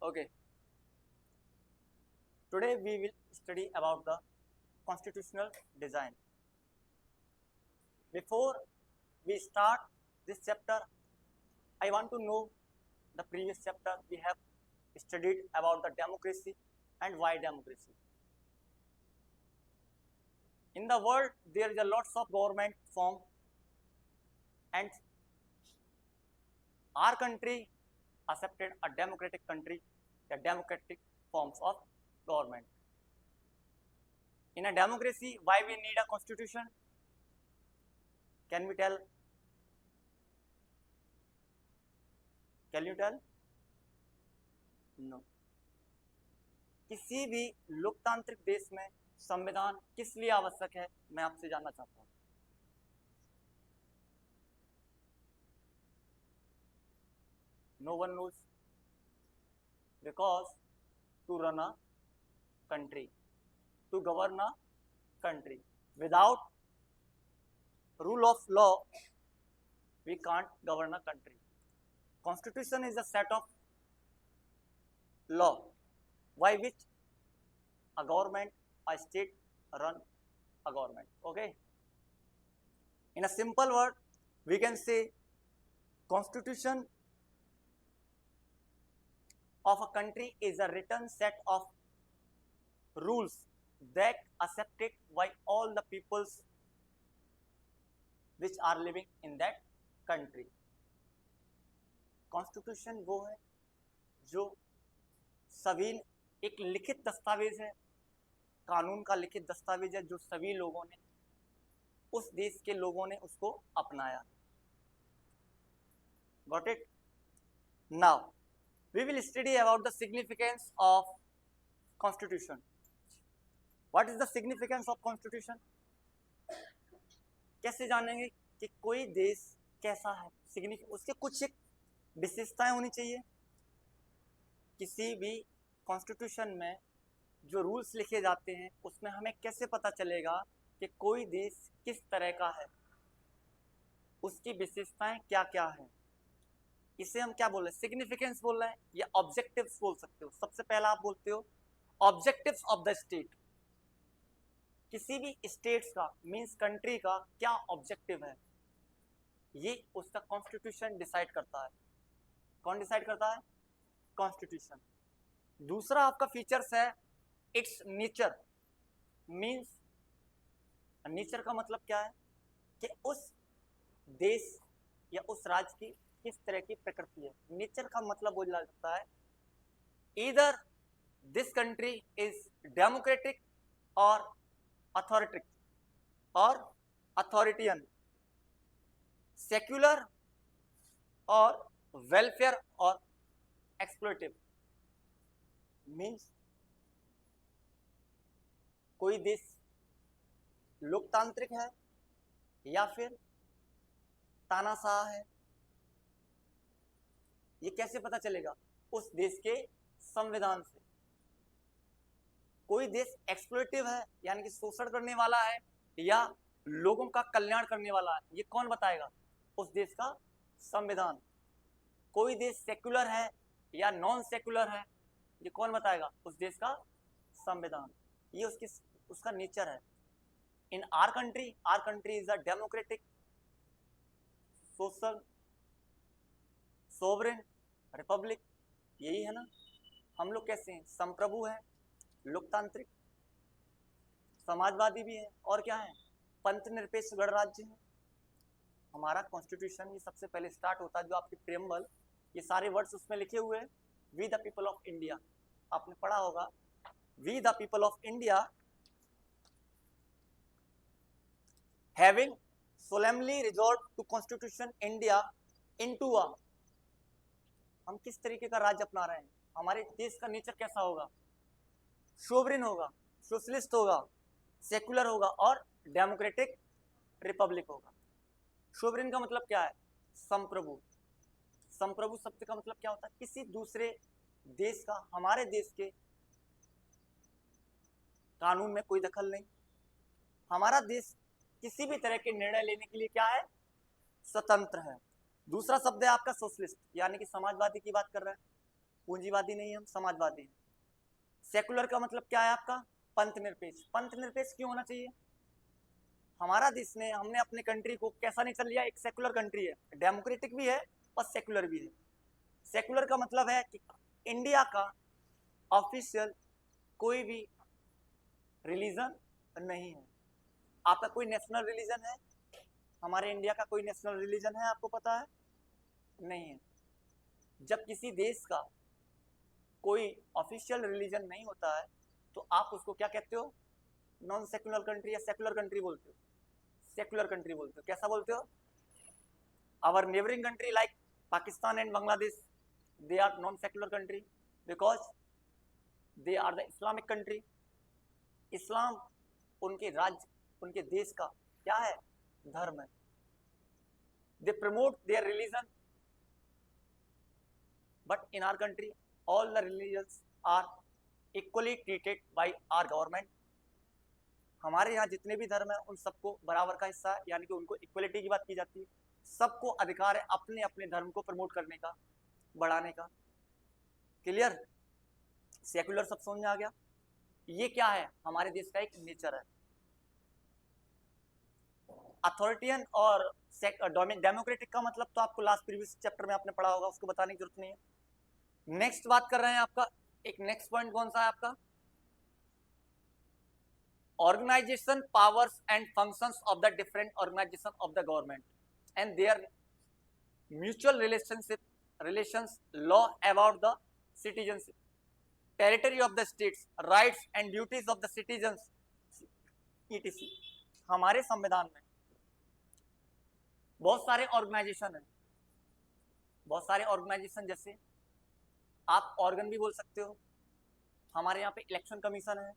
Okay. Today we will study about the constitutional design. Before we start this chapter, I want to know the previous chapter we have studied about the democracy and why democracy. In the world, there is a lots of government form, and our country accepted a democratic country, the democratic forms of government. In a democracy, why we need a constitution? Can we tell? Can you tell? No. किसी भी लोकतांत्रिक देश में संविधान किस लिए आवश्यक है, मैं आपसे जानना चाहता हूं. No one knows. Because to run a country, to govern a country, without rule of law, we can't govern a country. Constitution is a set of law by which a government, a state run a government. Okay. In a simple word, we can say constitution of a country is a written set of rules that accepted by all the peoples which are living in that country. Constitution वो है जो सभी, एक लिखित दस्तावेज है, कानून का लिखित दस्तावेज है जो सभी लोगों ने, उस देश के लोगों ने उसको अपनाया. Got it? Now we will study about the significance of constitution. What is the significance of constitution? कैसे जानेंगे कि कोई देश कैसा है? उसके कुछ एक विशेषताएं होनी चाहिए. किसी भी कॉन्स्टिट्यूशन में जो रूल्स लिखे जाते हैं उसमें हमें कैसे पता चलेगा कि कोई देश किस तरह का है, उसकी विशेषताएं क्या क्या है. इसे हम क्या बोल रहे हैं? सिग्निफिकेंस बोल रहे हैं या ऑब्जेक्टिव्स बोल सकते हो. सबसे पहला आप बोलते हो ऑब्जेक्टिव्स ऑफ द स्टेट. किसी भी स्टेट्स का मींस कंट्री का क्या ऑब्जेक्टिव है, ये उसका कॉन्स्टिट्यूशन डिसाइड करता है. कौन डिसाइड करता है? कॉन्स्टिट्यूशन. दूसरा आपका फीचर्स है इट्स नेचर. मींस नेचर का मतलब क्या है कि उस देश या उस राज्य की किस तरह की प्रकृति है. नेचर का मतलब बोला जाता है either this country is democratic और अथॉरिटिक और अथॉरिटियन, सेक्युलर और वेलफेयर और एक्सप्लोइटिव. मीन्स कोई देश लोकतांत्रिक है या फिर तानाशाह है. ये कैसे पता चलेगा? उस देश के संविधान से. कोई देश एक्सप्लोइटिव है यानी कि शोषण करने वाला है या लोगों का कल्याण करने वाला है, ये कौन बताएगा? उस देश का संविधान. कोई देश सेक्युलर है या नॉन सेक्युलर है, ये कौन बताएगा? उस देश का संविधान. ये उसका नेचर है. इन our country is a democratic, social, sovereign, Republic. यही है ना. हम लोग कैसे हैं? संप्रभु हैं, लोकतांत्रिक, समाजवादी भी है, और क्या है? पंथ निरपेक्ष गणराज्य है. हमारा कॉन्स्टिट्यूशन ये सबसे पहले स्टार्ट होता है, जो आपकी प्रेम्बल, ये सारे वर्ड्स उसमें लिखे हुए हैं. We the people of India, आपने पढ़ा होगा. We the people of India having solemnly resolve to constitution India into a. हम किस तरीके का राज्य अपना रहे हैं? हमारे देश का नेचर कैसा होगा? सोवरेन होगा, सोशलिस्ट होगा, सेक्युलर होगा और डेमोक्रेटिक रिपब्लिक होगा. सोवरेन का मतलब क्या है? संप्रभु. संप्रभु शब्द का मतलब क्या होता है? किसी दूसरे देश का हमारे देश के कानून में कोई दखल नहीं. हमारा देश किसी भी तरह के निर्णय लेने के लिए क्या है? स्वतंत्र है. दूसरा शब्द है आपका सोशलिस्ट, यानी कि समाजवादी की बात कर रहे हैं. पूंजीवादी नहीं है, हम समाजवादी हैं। सेकुलर का मतलब क्या है आपका? पंथ निरपेक्ष। पंथ निरपेक्ष क्यों होना चाहिए? हमारा देश ने, हमने अपने कंट्री को कैसा नहीं चल लिया, एक सेकुलर कंट्री है, डेमोक्रेटिक भी है और सेकुलर भी है। सेकुलर का मतलब है कि इंडिया का ऑफिशियल कोई भी रिलीजन नहीं है। आपका कोई नेशनल रिलीजन है? हमारे इंडिया का कोई नेशनल रिलीजन है आपको पता है? नहीं है। जब किसी देश का कोई ऑफिशियल रिलीजन नहीं होता है तो आप उसको क्या कहते हो? नॉन सेकुलर कंट्री या सेकुलर कंट्री बोलते हो? सेकुलर कंट्री बोलते हो। कैसा बोलते हो? Our neighbouring country like Pakistan and Bangladesh, they are non secular country because they are the Islamic country. Islam उनके राज्य, उनके देश का क्या है? धर्म है। They promote their religion, but in our country all the religions are equally treated by our government. हमारे यहाँ जितने भी धर्म है उन सबको बराबर का हिस्सा है, यानी कि उनको इक्वलिटी की बात की जाती है। सबको अधिकार है अपने अपने धर्म को प्रमोट करने का, बढ़ाने का। क्लियर? सेकुलर सब समझ में आ गया? ये क्या है? हमारे देश का एक नेचर है। अथॉरिटियन और डेमोक्रेटिक का मतलब तो आपको लास्ट प्रीवियस चैप्टर में आपने पढ़ा होगा, उसको बताने की जरूरत नहीं है। नेक्स्ट बात कर रहे हैं आपका, एक नेक्स्ट पॉइंट कौन सा है आपका? organization powers and functions of the different organization of the government and their mutual relations, law about the citizenship, territory of the states, rights and duties of the citizens, etc. हमारे संविधान में बहुत सारे organisation हैं, बहुत सारे organisation, जैसे आप ऑर्गन भी बोल सकते हो। हमारे यहाँ पे इलेक्शन कमीशन है,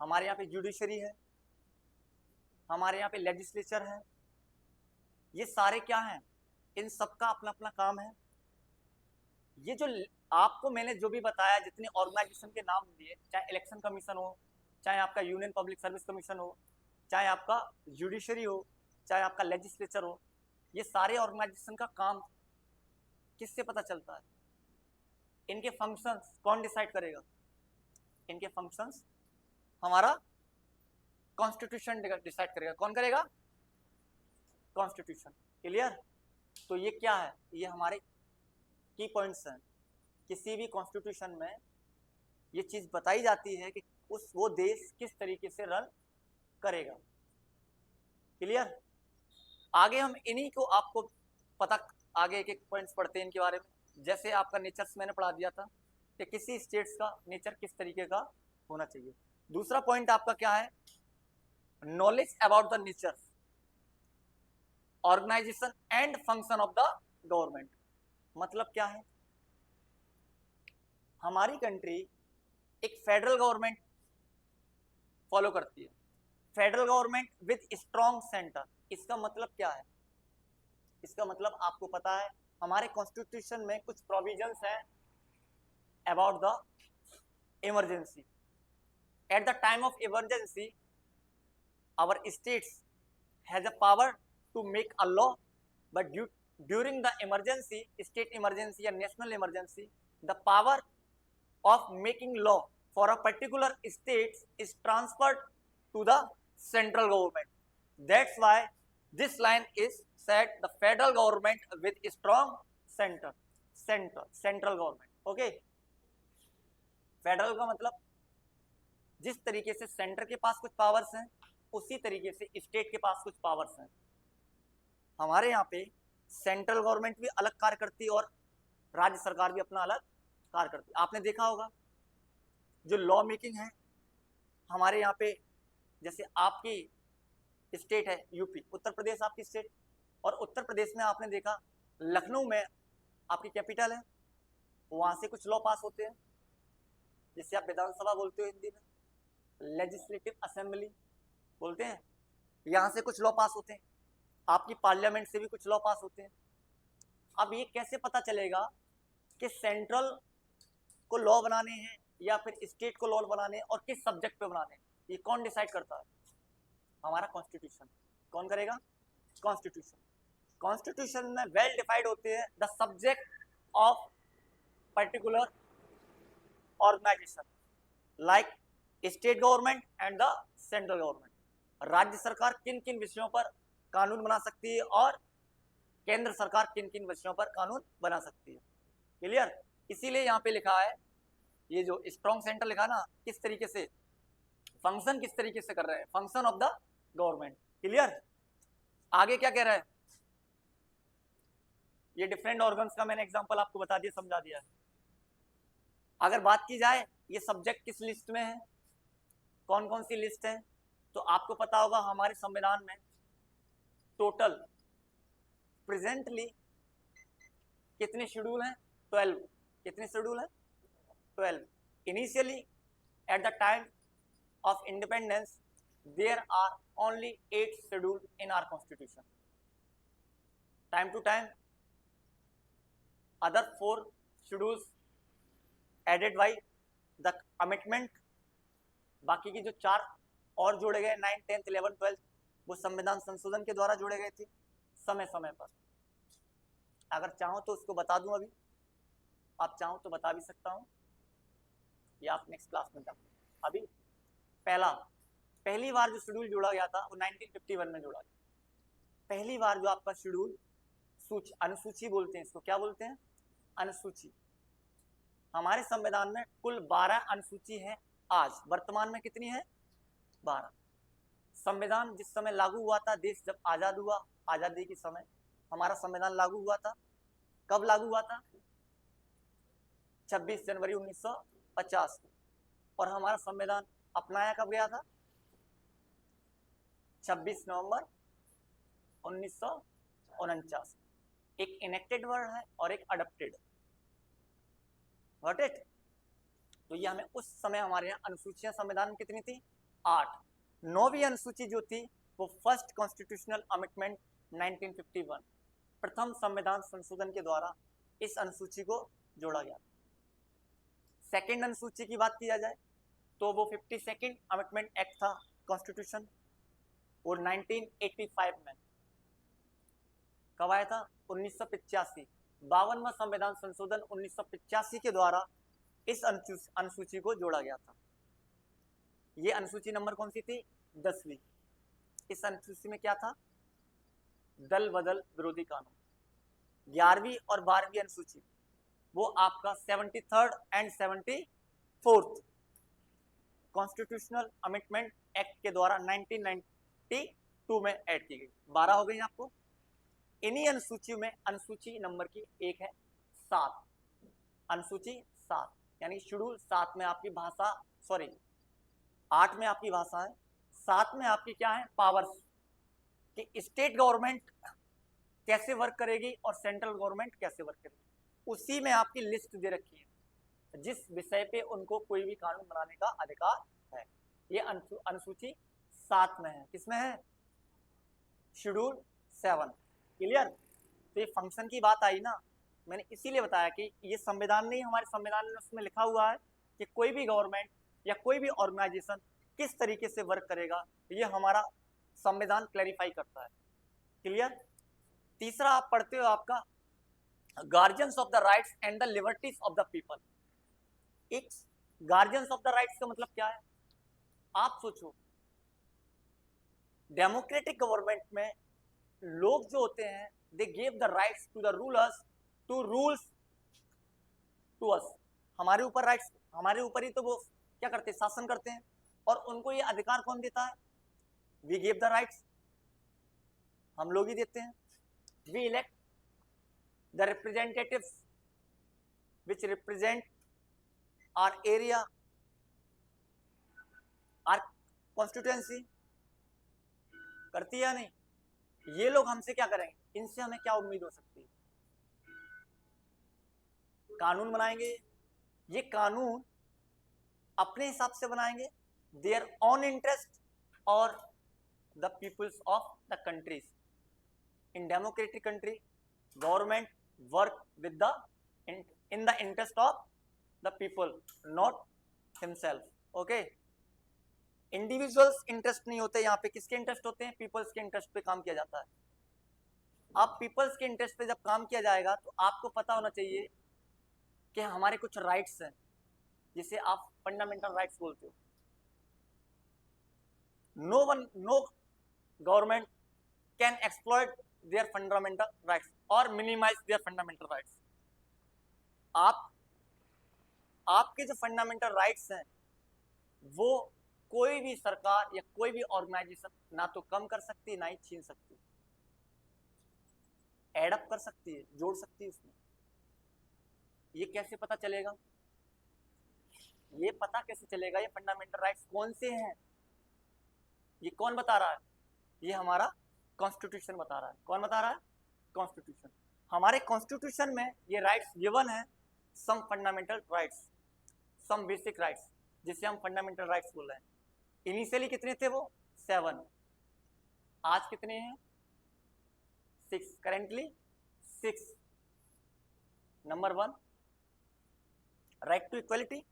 हमारे यहाँ पे जुडिशरी है, हमारे यहाँ पे लेजिस्लेचर है। ये सारे क्या हैं? इन सबका अपना अपना काम है। ये जो आपको मैंने जो भी बताया, जितने ऑर्गेनाइजेशन के नाम दिए, चाहे इलेक्शन कमीशन हो, चाहे आपका यूनियन पब्लिक सर्विस कमीशन हो, चाहे आपका जुडिशरी हो, चाहे आपका लेजिस्लेचर हो, ये सारे ऑर्गेनाइजेशन का काम किससे पता चलता है? इनके फंक्शंस कौन डिसाइड करेगा? इनके फंक्शंस हमारा कॉन्स्टिट्यूशन डिसाइड करेगा। कौन करेगा? कॉन्स्टिट्यूशन। क्लियर? तो ये क्या है? ये हमारे की पॉइंट्स हैं। किसी भी कॉन्स्टिट्यूशन में ये चीज बताई जाती है कि वो देश किस तरीके से रन करेगा। क्लियर? आगे हम इन्हीं को आपको पता, आगे एक एक पॉइंट्स पढ़ते हैं इनके बारे में। जैसे आपका नेचर्स मैंने पढ़ा दिया था कि किसी स्टेट्स का नेचर किस तरीके का होना चाहिए। दूसरा पॉइंट आपका क्या है? Knowledge about the nature, organisation and function of the government. मतलब क्या है? हमारी कंट्री एक फेडरल गवर्नमेंट फॉलो करती है, federal government with strong centre. इसका मतलब क्या है? इसका मतलब आपको पता है, हमारे कॉन्स्टिट्यूशन में कुछ प्रोविजंस हैं about the emergency. At the time of emergency our states has a power to make a law, but during the emergency, state emergency or national emergency, the power of making law for a particular state is transferred to the central government. That's why this line is said the federal government with strong central government. Okay, federal का मतलब जिस तरीके से centre के पास कुछ powers हैं, उसी तरीके से स्टेट के पास कुछ पावर्स हैं। हमारे यहाँ पे सेंट्रल गवर्नमेंट भी अलग कार्य करती है और राज्य सरकार भी अपना अलग कार्य करती है। आपने देखा होगा जो लॉ मेकिंग है हमारे यहाँ पे, जैसे आपकी स्टेट है यूपी, उत्तर प्रदेश आपकी स्टेट, और उत्तर प्रदेश में आपने देखा लखनऊ में आपकी कैपिटल है, वहां से कुछ लॉ पास होते हैं, जिसे आप विधानसभा बोलते हो हिंदी में, लेजिस्लेटिव असेंबली बोलते हैं। यहां से कुछ लॉ पास होते हैं, आपकी पार्लियामेंट से भी कुछ लॉ पास होते हैं। अब ये कैसे पता चलेगा कि सेंट्रल को लॉ बनाने हैं या फिर स्टेट को लॉ बनाने हैं और किस सब्जेक्ट पे बनाने हैं? ये कौन डिसाइड करता है? हमारा कॉन्स्टिट्यूशन। कौन करेगा? कॉन्स्टिट्यूशन। कॉन्स्टिट्यूशन में वेल डिफाइंड होते हैं the subject of particular organization like state government and the central government. राज्य सरकार किन किन विषयों पर कानून बना सकती है और केंद्र सरकार किन किन विषयों पर कानून बना सकती है. क्लियर. इसीलिए यहाँ पे लिखा है, ये जो स्ट्रॉन्ग सेंटर लिखा ना, किस तरीके से फंक्शन किस तरीके से कर रहे हैं, function of the government. Clear. आगे क्या कह रहा है, ये डिफरेंट ऑर्गन्स का मैंने एग्जांपल आपको बता दिया, समझा दिया. अगर बात की जाए ये सब्जेक्ट किस लिस्ट में है, कौन कौन सी लिस्ट है, तो आपको पता होगा हमारे संविधान में टोटल प्रेजेंटली कितने शेड्यूल हैं, 12. कितने शेड्यूल हैं, 12. Initially at the time of independence there are only 8 schedules in our constitution. Time to time other 4 schedules added by the amendment. बाकी की जो 4 और जोड़े गए 9, 10, 11, 12 वो संविधान संशोधन के द्वारा जोड़े गए थे समय समय पर. अगर चाहो तो उसको बता दूं, अभी आप चाहो तो बता भी सकता हूं, या आप नेक्स्ट क्लास में बताओ. अभी पहली बार जो शेड्यूल जोड़ा गया था वो 1951 में जोड़ा गया. पहली बार जो आपका शेड्यूल अनुसूची बोलते हैं इसको, क्या बोलते हैं, अनुसूची. हमारे संविधान में कुल 12 अनुसूची है. आज वर्तमान में कितनी है, 12. संविधान जिस समय लागू हुआ था, देश जब आजाद हुआ, आजादी के समय हमारा संविधान लागू हुआ था. कब लागू हुआ था, 26 जनवरी 1950 को. और हमारा संविधान अपनाया कब गया था, 26 नवंबर 1949. एक इनेक्टेड वर्ड है और एक अडॉप्टेड. Got it. तो ये हमें उस समय हमारे यहाँ अनुसूचियां संविधान में कितनी थी, 8. 9वीं अनुसूची जो थी वो फर्स्ट कॉन्स्टिट्यूशनल अमेंडमेंट 1951, प्रथम संविधान संशोधन के द्वारा इस अनुसूची को जोड़ा गया. सेकेंड अनुसूची की बात किया जाए तो वो 52nd अमेंडमेंट एक्ट था कॉन्स्टिट्यूशन, और 1985 में. कब आया था, 1985. 52वां संविधान संशोधन 1985 के द्वारा इस अनुसूची को जोड़ा गया था. ये अनुसूची नंबर कौन सी थी, 10वीं. इस अनुसूची में क्या था, दल बदल विरोधी कानून. 11वीं और 12वीं अनुसूची वो आपका 73rd and 74th constitutional amendment act के द्वारा 1992 में ऐड की गई. 12 हो गई आपको. इन्हीं अनुसूचियों में अनुसूची नंबर की एक है 7. अनुसूची 7 यानी शेड्यूल 7 में आपकी भाषा, 8 में आपकी भाषा है, 7 में आपकी क्या है, पावर्स, कि स्टेट गवर्नमेंट कैसे वर्क करेगी और सेंट्रल गवर्नमेंट कैसे वर्क करेगी. उसी में आपकी लिस्ट दे रखी है जिस विषय पे उनको कोई भी कानून बनाने का अधिकार है. ये अनुसूची 7 में है. किसमें है, शेड्यूल 7. क्लियर. तो ये फंक्शन की बात आई ना, मैंने इसीलिए बताया कि ये संविधान नहीं, हमारे संविधान में उसमें लिखा हुआ है कि कोई भी गवर्नमेंट या कोई भी ऑर्गेनाइजेशन किस तरीके से वर्क करेगा, ये हमारा संविधान क्लैरिफाई करता है. क्लियर. तीसरा आप पढ़ते हो आपका guardians of the rights and the liberties of the people. एक गार्जियंस ऑफ द राइट्स का मतलब क्या है, आप सोचो, डेमोक्रेटिक गवर्नमेंट में लोग जो होते हैं they give the rights to the rulers to rules to us. हमारे ऊपर राइट्स, हमारे ऊपर ही तो वो क्या करते हैं, शासन करते हैं. और उनको ये अधिकार कौन देता है, वी गिव द राइट्स, हम लोग ही देते हैं. We elect the representatives which represent our area, our constituency. करती है या नहीं, ये लोग हमसे क्या करेंगे, इनसे हमें क्या उम्मीद हो सकती है, कानून बनाएंगे. ये कानून अपने हिसाब से बनाएंगे, देयर ओन इंटरेस्ट और the peoples of the countries. In democratic country government work with the in the interest of the people, not himself. Okay. Individuals interest नहीं होते यहाँ पे, किसके इंटरेस्ट होते हैं, पीपल्स के इंटरेस्ट पे काम किया जाता है. अब पीपल्स के इंटरेस्ट पे जब काम किया जाएगा तो आपको पता होना चाहिए कि हमारे कुछ राइट्स हैं जिसे आप फंडामेंटल राइट्स बोलते हो. No government can exploit their fundamental rights और मिनिमाइज देयर फंडामेंटल राइट्स. आपके जो फंडामेंटल राइट्स हैं वो कोई भी सरकार या कोई भी ऑर्गेनाइजेशन ना तो कम कर सकती है ना ही छीन सकती है. एडअप कर सकती है, जोड़ सकती है उसमें. ये कैसे पता चलेगा? ये पता कैसे चलेगा ये फंडामेंटल राइट्स कौन से हैं? ये कौन बता रहा है? ये हमारा कॉन्स्टिट्यूशन बता रहा है. कौन बता रहा है? कॉन्स्टिट्यूशन. हमारे कॉन्स्टिट्यूशन में ये राइट्स गिवन है. Some fundamental rights, some basic rights, जिसे हम फंडामेंटल राइट्स बोल रहे हैं. इनिशियली कितने थे वो? 7. आज कितने हैं? 6. Currently 6. Number 1, right to equality,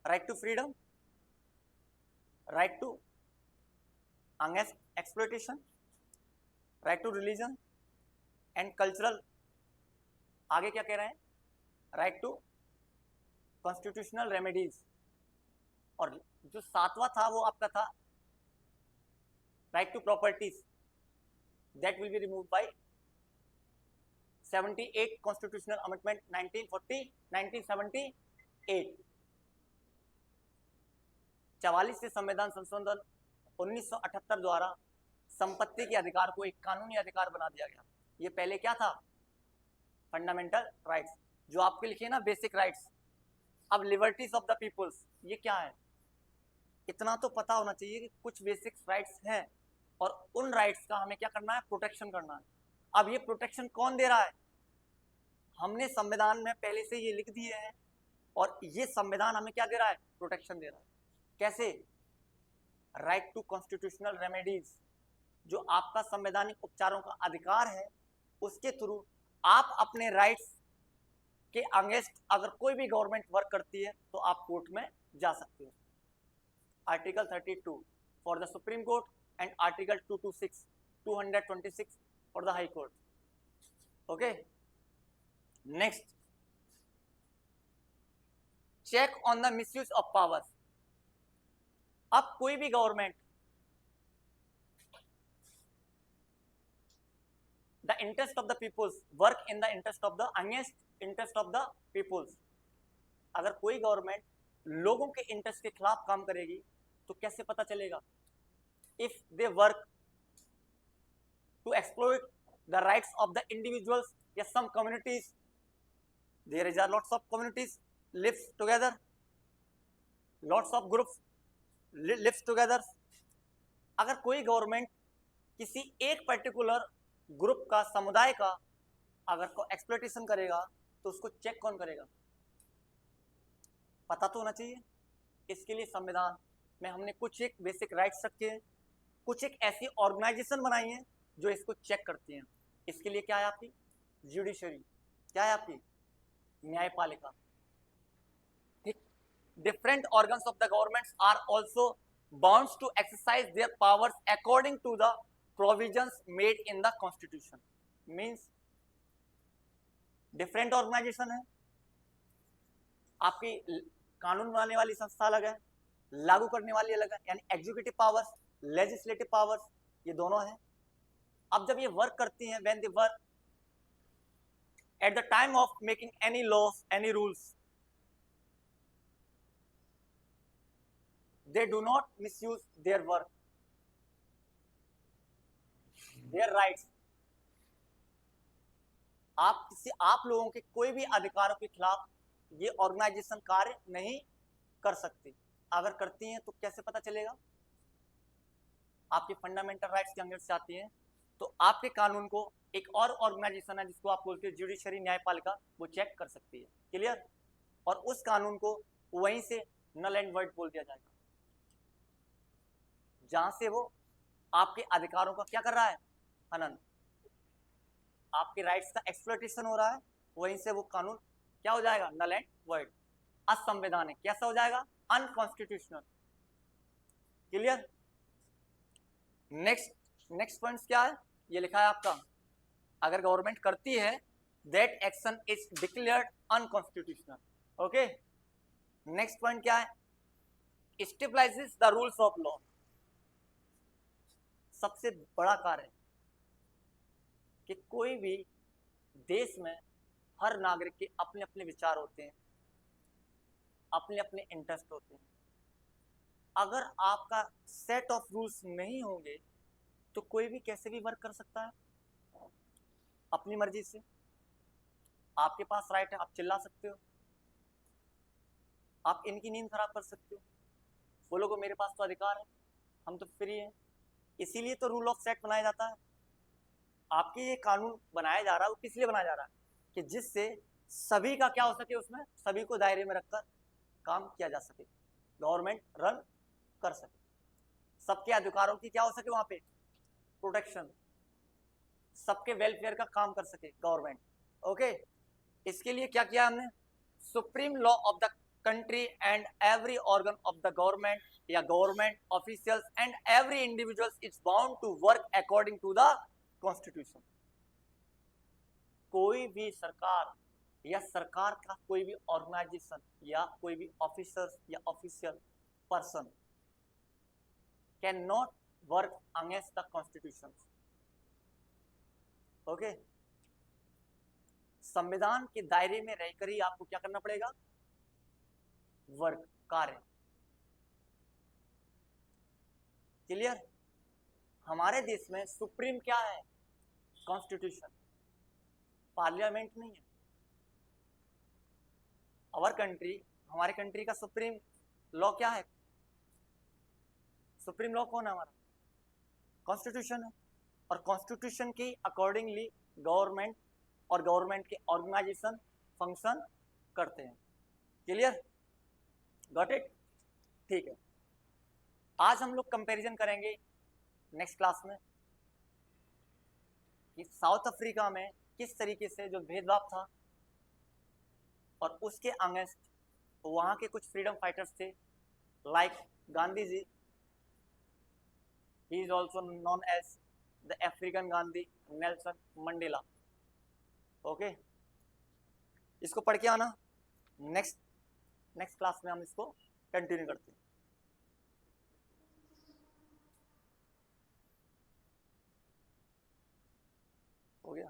right to freedom, right to against exploitation, right to religion and cultural. आगे क्या कह रहे हैं? Right to constitutional remedies. और जो 7वां था वो आपका था right to properties. That will be remove by 78 constitutional amendment 1978. 44 से संविधान संशोधन 1978 द्वारा संपत्ति के अधिकार को एक कानूनी अधिकार बना दिया गया. ये पहले क्या था? फंडामेंटल राइट्स, जो आपके लिखे ना बेसिक राइट्स. अब लिबर्टीज ऑफ द पीपल्स, ये क्या है? इतना तो पता होना चाहिए कि कुछ बेसिक राइट्स हैं और उन राइट्स का हमें क्या करना है? प्रोटेक्शन करना है. अब ये प्रोटेक्शन कौन दे रहा है? हमने संविधान में पहले से ये लिख दिए हैं और ये संविधान हमें क्या दे रहा है? प्रोटेक्शन दे रहा है. कैसे? राइट टू कॉन्स्टिट्यूशनल रेमेडीज, जो आपका संवैधानिक उपचारों का अधिकार है, उसके थ्रू आप अपने राइट्स के अगेंस्ट अगर कोई भी गवर्नमेंट वर्क करती है तो आप कोर्ट में जा सकते हो. Article 32 for the supreme court and article 226 for the high court. Okay, next, check on the misuse of powers. अब कोई भी government the interest of the peoples work in the interest of the against interest of the peoples. अगर कोई government लोगों के interest के खिलाफ काम करेगी तो कैसे पता चलेगा? If they work to exploit the rights of the individuals या some communities, there is lots of communities lives together, lots of groups lives together. अगर कोई गवर्नमेंट किसी एक पर्टिकुलर ग्रुप का, समुदाय का अगर को एक्सप्लॉइटेशन करेगा तो उसको चेक कौन करेगा? पता तो होना चाहिए. इसके लिए संविधान में हमने कुछ एक बेसिक राइट्स रखे हैं, कुछ एक ऐसी ऑर्गेनाइजेशन बनाई है जो इसको चेक करती हैं. इसके लिए क्या है आपकी? जुडिशरी. क्या है आपकी? न्यायपालिका. ठीक. Different organs of the governments are also bound to exercise their powers according to the provisions made in the constitution. Means different organisation है. आपकी कानून बनाने वाली संस्था अलग है, लागू करने वाली अलग है, यानी एग्जीक्यूटिव पावर्स, लेजिस्लेटिव पावर्स, ये दोनों हैं. अब जब ये वर्क करती हैं, when they work at the time of making any loss, any rules, they do not misuse their work, their rights. आप लोगों के कोई भी अधिकारों के खिलाफ ये ऑर्गेनाइजेशन कार्य नहीं कर सकती. अगर करती हैं तो कैसे पता चलेगा? आपके फंडामेंटल राइट्स के अंदर से आती हैं तो आपके कानून को एक और ऑर्गेनाइजेशन है जिसको आप बोलते हैं जुडिशरी, न्यायपालिका, वो चेक कर सकती है. क्लियर? और उस कानून को वहीं से नल एंड वॉइड बोल दिया जाएगा, जहां से वो आपके अधिकारों का क्या कर रहा है? हनन. आपके राइट्स का एक्सप्लॉइटेशन हो रहा है, वहीं से वो कानून क्या हो जाएगा? नल एंड वॉइड, असंवैधानिक. कैसा हो जाएगा? अनकॉन्स्टिट्यूशनल. क्लियर? नेक्स्ट पॉइंट क्या है? ये लिखा है आपका, अगर गवर्नमेंट करती है that action is declared unconstitutional. Okay, next point क्या है? Stabilizes the rules of law. सबसे बड़ा कार्य कि कोई भी देश में हर नागरिक के अपने अपने विचार होते हैं, अपने अपने इंटरेस्ट होते हैं. अगर आपका सेट ऑफ रूल्स नहीं होंगे तो कोई भी कैसे भी वर्क कर सकता है अपनी मर्जी से. आपके पास राइट है, आप चिल्ला सकते हो, आप इनकी नींद खराब कर सकते हो, बोलोगे मेरे पास तो अधिकार है, हम तो फ्री हैं. इसीलिए तो रूल ऑफ सेट बनाया जाता है. आपके ये कानून बनाया जा रहा है, वो किस लिए बनाया जा रहा है? कि जिससे सभी का क्या हो सके, उसमें सभी को दायरे में रखकर काम किया जा सके, गवर्नमेंट रन कर सके, सबके अधिकारों की क्या हो सके वहां पे प्रोटेक्शन, सबके वेलफेयर का काम कर सके गवर्नमेंट. ओके, इसके लिए क्या किया हमने? Supreme law of the country and every organ of the government या government officials and every individual is bound to work according to the constitution. कोई भी सरकार या सरकार का कोई भी ऑर्गेनाइजेशन या कोई भी ऑफिसर या official person can not work against the constitution. Okay, संविधान के दायरे में रहकर ही आपको क्या करना पड़ेगा? वर्क, कार्य. क्लियर? हमारे देश में सुप्रीम क्या है? कॉन्स्टिट्यूशन, पार्लियामेंट नहीं है. आवर कंट्री, हमारे कंट्री का सुप्रीम लॉ क्या है? सुप्रीम लॉ कौन है हमारा? कॉन्स्टिट्यूशन है. और कॉन्स्टिट्यूशन के अकॉर्डिंगली गवर्नमेंट और गवर्नमेंट के ऑर्गेनाइजेशन फंक्शन करते हैं. क्लियर? Got it? ठीक है, आज हम लोग कंपैरिजन करेंगे नेक्स्ट क्लास में कि साउथ अफ्रीका में किस तरीके से जो भेदभाव था और उसके अगेंस्ट वहां के कुछ फ्रीडम फाइटर्स थे like Gandhi ji. He is also known as the African Gandhi, Nelson Mandela. Okay, इसको पढ़ के आना. नेक्स्ट क्लास में हम इसको कंटिन्यू करते हैं. हो गया?